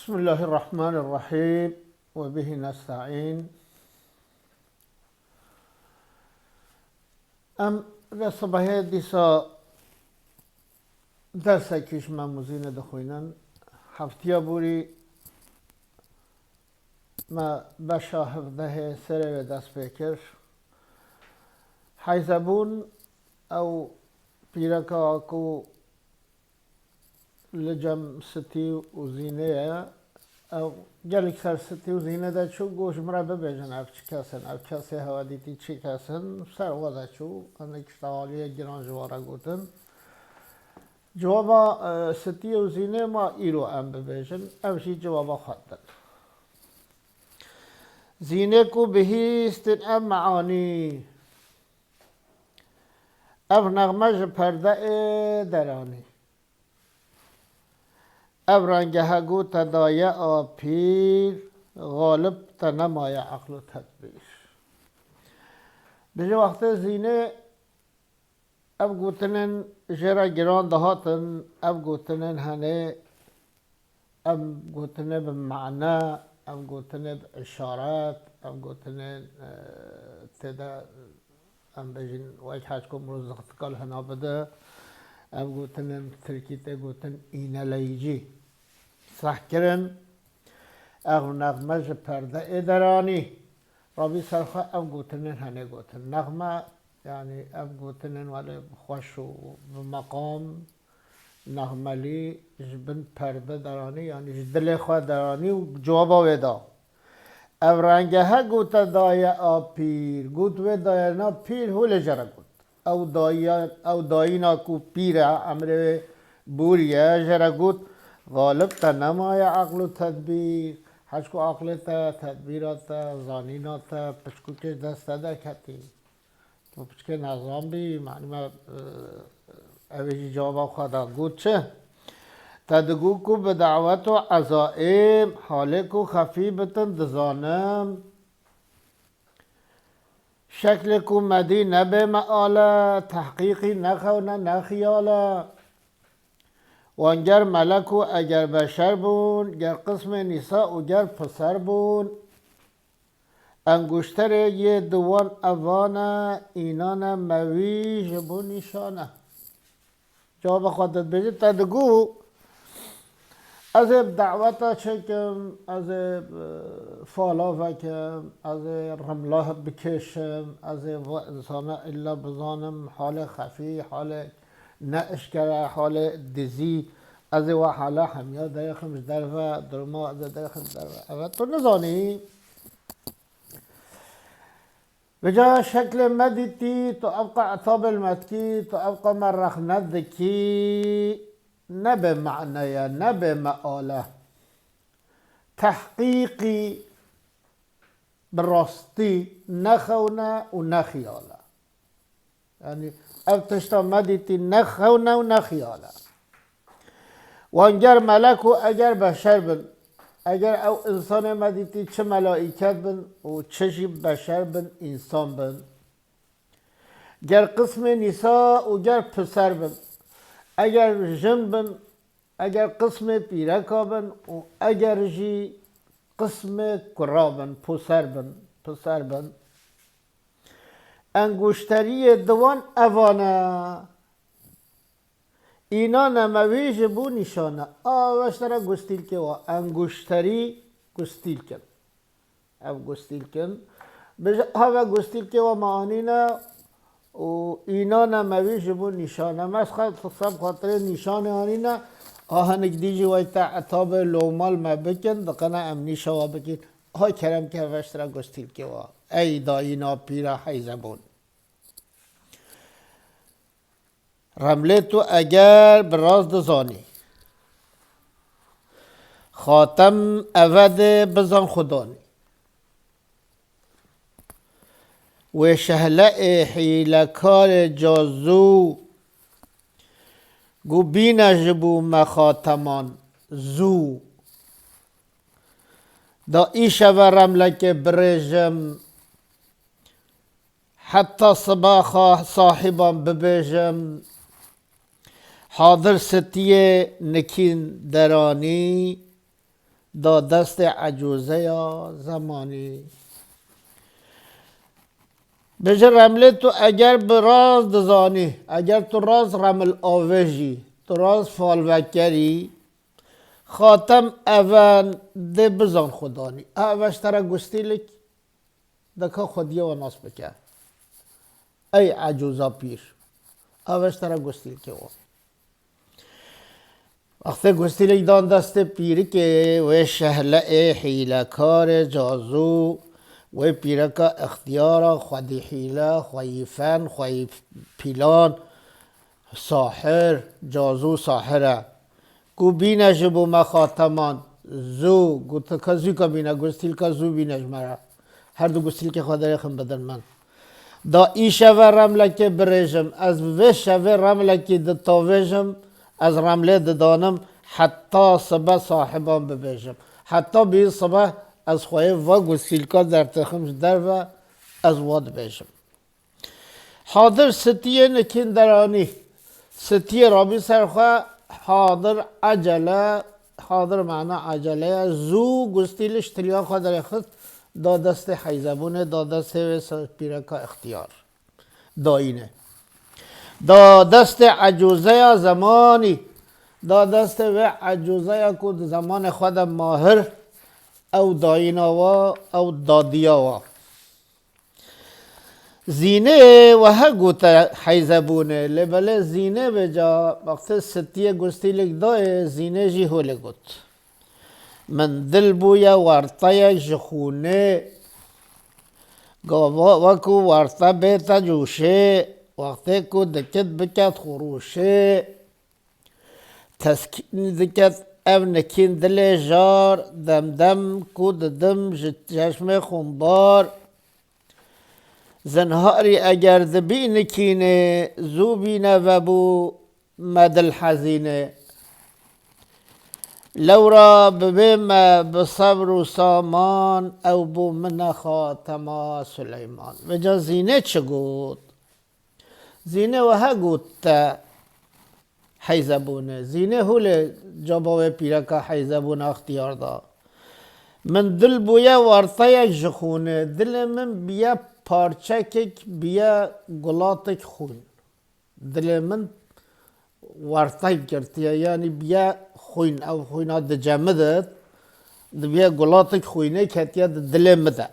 بسم الله الرحمن الرحیم و به نستعین. ام در صبح دیسا درس کش مموزین دخوینن هفتیا بوری ما بشا هفته سره و دست بکر حیزبون او پیرکا کو لجم ستی و زینه او گلک سر ستی و زینه دا چو گوش مرا ببیجن اف چی کسن اف کسی هوا دیتی چی کسن سر وضع چو انه کشتاوالی گران جوارا گوتن جوابا ستی و زینه ما ایرو ام ببیجن اوشی جوابا خواهدن زینه کو بهیستن ام معانی اف نغمج پرده درانی اب رنگه گو تدایع پیر غالب تنمای عقل و تدبیر به وقت زینه اب گوتنن جرا گران دهاتن اب گوتنن هنه اب گوتنه بمعنى اب گوتنه باشارات اب گوتنه تدا ام بجن واج حاجكم رزقت قال هنا بده اب گوتنن ترکیته گوتن اینه لیجی صح کرن اغ نغمه پرده ادرانی رابی سرخه اب گوتنن هنه گوتن نغمه یعنی اب گوتنن ولی خوش و بمقام نغمه لی جبن پرده درانی یعنی جدل خواه درانی و جوابا ویدا اب رنگه ها گوته دایه پیر گوت و دایه نا پیر هول جره گوت او دایینا کو پیر امر بوریه جره گوت غالب تا نمای عقل و تدبیر حشکو عقل تا تدبیرات تا زانینا تا پچکو که دست در کتی تو پچکه نظام بی معنی ما اویجی جوابا خدا گوت چه تدگو کو به دعوت و عزائم حاله کو خفی بتن دزانم شکل کو مدی نبه معاله تحقیقی نخونه نخیاله وانگر ملک و اگر بشر بون گر قسم نساء و گر پسر بون انگوشتر یه دوان اوانه اینان مویج بو نشانه جواب خودت بجید تدگو از دعوتا چکم از فالا وکم از رملاه بکشم از انسانا الا بزانم حال خفی حال ناشکره حال دزی از و حالا همیا دایخمش در و درما از دایخمش در و اول تو نزانی بجا شکل مدیتی تو ابقى عطاب المتکی تو ابقى مرخ ندکی نبه معنی نبه مآله تحقیقی براستی نخونه و نخیاله یعنی او تشتا مدیتی نخونه و نخیاله وانگر ملک و اگر بشر بن اگر او انسان مدیتی چه ملائکت بن و چه بشر بن انسان بن گر قسم نساء و گر پسر بن اگر جن بن اگر قسم پیرکا بن و اگر جی قسم کرا بن پسر بن انگوشتری دوان اوانه اینا نمویج بو نشانه آوشتره گستیل که و انگوشتری گستیل کن او گستیل کن ها گستیل که و معانی نه و اینا نمویج بو نشانه مسخط سب خاطر نشانه آنی نه آهنگ دیجی وایتا عطاب لومال ما بکن دقنا امنی شوا بکن های کرم که وشتره گستیل که و ای دایینا پیرا حیزبون رمله تو اگر براز دزانی خاتم اود بزن خدانی و شهله حیلکار جازو گو بینجبو مخاتمان زو دا ایشه و رمله که برجم حتی صباح صاحبان ببیجم حاضر ستیه نکین درانی دا دست عجوزه یا زمانی بجه رمله تو اگر به راز دزانی اگر تو راز رمل آوژی تو راز فالوکری خاتم اون ده بزان خدانی اوش ترا گستیلک دکا خودیه و ناس بکر ای عجوزا پیر اوش ترا گستیل که او وقتی گستیلک دان دست پیری که و شهله حیله کار جازو و پیرکا اختیارا خودی حیله خواهی فن خواهی پیلان ساحر جازو ساحره کو بینش بو مخاتمان زو گوت کزو کا بینا گستیل کا زو بینش مرا هر دو گستیل که خدا خم بدن من دا ای شوه رمله که برژم از و شوه رمله که دتاوژم از رمله ددانم حتی صبح صاحبان ببیجم حتی بی صبح از خواهی و گستیل کا در تخمش در و از واد بیجم حاضر ستیه نکین درانی ستیه رابی سرخواه حاضر عجله حاضر معنی عجله زو گستیلش تلیا خود خود دا دست حیزبونه دا دست پیرکا اختیار دا اینه دا دست عجوزه یا زمانی دا دست و عجوزه یا کود زمان خود ماهر او دایناوا او دادیاوا زینه و ها گوته حیزبونه لبله زینه بجا وقت ستیه گستیلک دای زینه جی هوله گوت من دل بویا ورطای جخونه وکو ورطا بیتا جوشه وقتی کو دکت بکت خروشه تسکین دکت او نکین دل جار دم دم کو دم جشم خونبار زنهاری اگر دبی نکینه زو بینه و بو مدل حزینه لورا ببیم بصبر و سامان او بو من خاتما سلیمان و جا زینه چه گود زینه و ها گود تا حیزبونه زینه هول جاباوه پیرکا حیزبونه اختیار دا من دل بویا وارتای جخونه دل من بیا پارچکک بیا گلاتک خون دل من وارتای کرتیه یعنی بیا خوین او خوینا ده جمدت ده بیا گلاتک خوینه کتیه ده دل مده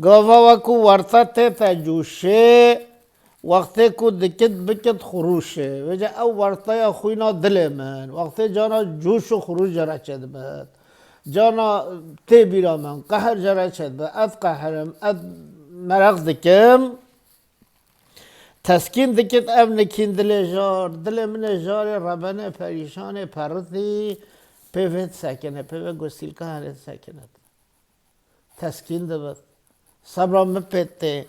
گاوا وکو وارتا تیتا جوشه وقتی کو دکت بکت خروشه وجه او وارتای خوینا دل من وقتی جانا جوش و خروش جرا چد بد جانا تی بیرا من قهر جرا چد بد اد قهرم اد مرق دکم تسکین دکت ام نکین دل جار دل من جار ربنه پریشان پرتی پیوت سکنه پیوت گسیل که هنه سکنه تسکین دبت صبرا مپیته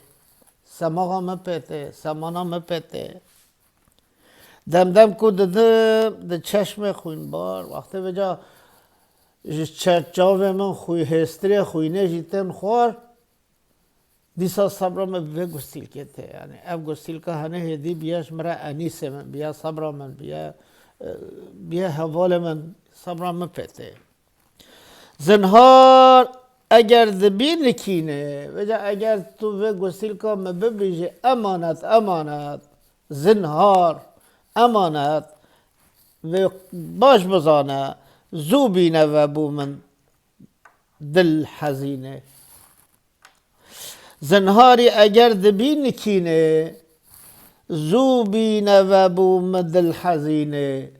سماغا مپیته سمانا مپیته دم دم کو ده چشم خوینبار وقتی بجا چاوه من خوی هستری خوینه جیتن خور دیسا صبر من به گستیل کته یعنی اب گستیل که هنه هدی بیاش مرا انیسه من بیا صبر من بیا حوال من صبر من پته زنهار اگر دبی نکینه وجه اگر تو به گستیل که من ببیجه امانت زنهار امانت و باش بزانه زو بینه و بو من دل حزینه زنهاری اگر دبی نکینه زو بینه و بو من دل حزینه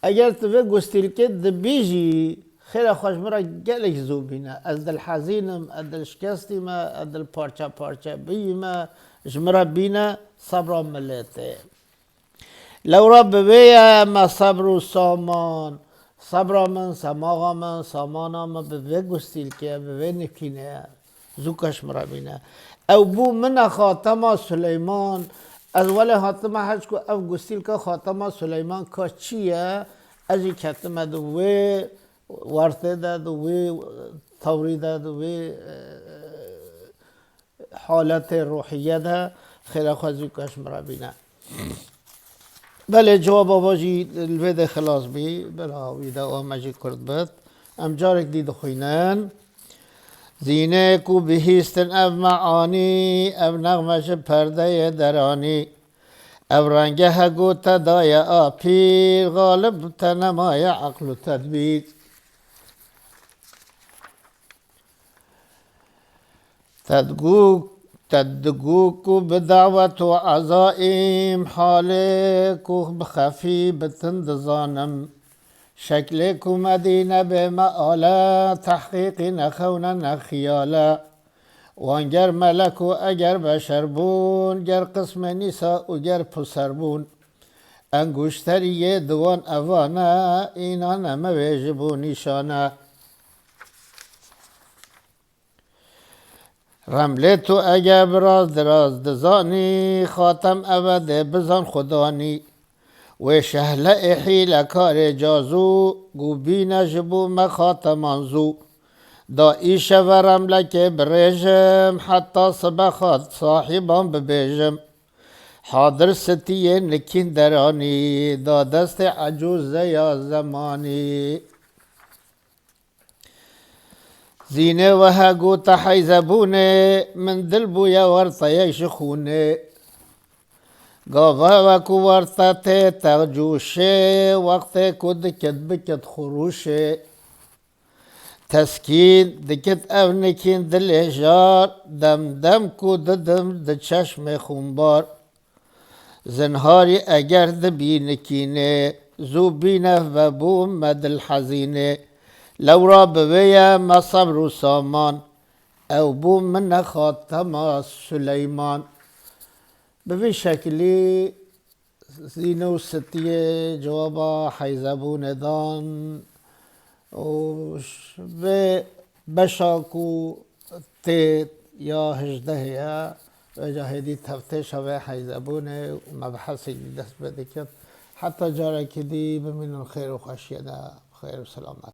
اگر تو به گستیل که دبیجی خیلی خوش مرا گلک زو بینه از دل حزینم از دل شکستی ما از دل پارچه بیمه جمرا بینه صبرا ملیته لورا ببیه ما صبر و سامان صبرا من سماغا من سامانا من ببیه گستیل که ببیه نکینه زوکش مرا بینه او بو من خاتم سلیمان از ولی خاتم حج کو او گستیل که خاتم سلیمان که چیه ازی کتمه دوی ورته ده دوی توری ده دوی حالت روحیه ده خیلی خواه زوکش مرا بینه بله جواب آباجی الوید خلاص بی بلا ویده و مجی کرد بد ام جارك دي دخوينان زینه کو بهیستن او معانی او نغمش پرده درانی او رنگه هگو تدای آپیر غالب تنمای عقل و تدبیر تدگو کو بدعوت و عزائم حال کو بخفی بتند زانم شکل کو مدینه به مآله تحقیق نخونه نخیاله وانگر ملک و اگر بشر بون گر قسم نیسا و گر پسر بون انگوشتری دوان اوانه اینا نمه ویجبو نیشانه رمله تو اگر براز دراز دزانی خاتم ابده بزن خدانی و شهله حیل کار جازو گوبی نجبو مخاتمان زو دا ایشه و رمله که بریجم حتی صبخات صاحبان ببیجم حاضر ستیه نکین درانی دا دست عجوزه یا زمانی زینه و هگو تحیزبونه من دل بویا ورطیش خونه گاوه و کو ورطه تغجوشه وقت کو دکت بکت خروشه تسکین دکت او نکین دل اجار دم دم کو ددم د چشم خونبار زنهاری اگر دبی نکینه زو بینه و بوم مدل حزینه لو را بویه ما صبر و سامان او بوم من خاتم سلیمان به شکلی زینه و ستیه جوابا حیزبون دان و به بشاکو تیت یا هجده یا و جاهدی تفتیش و حیزبونه و مبحثی دست بده کرد حتی جاره که دی بمین الخیر و خشیده خیر و سلامت